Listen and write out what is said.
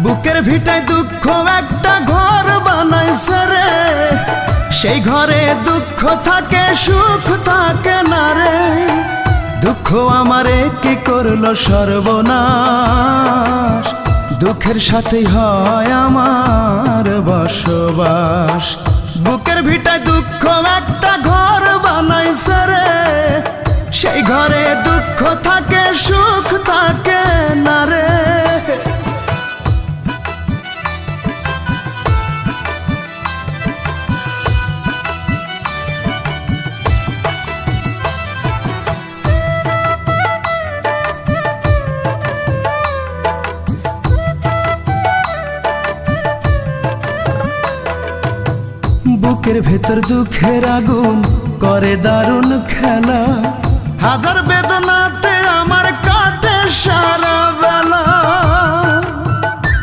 বুকের ভিটায় দুঃখ একটা ঘর বানাইছে রে, সেই ঘরে দুঃখ থাকে সুখ থাকে না রে। দুঃখ আমারে কি করলো সর্বনাশ, দুঃখের সাথেই হয় আমার বসবাস। বুকের ভিটায় দুঃখ একটা ঘর বানাইছে রে, সেই ঘরে দুঃখ থাকে সুখ থাকে না রে। বুকের ভেতর দুঃখের আগুন করে দারুণ খেলা, হাজার বেদনাতে আমার কাটে সারা বেলা।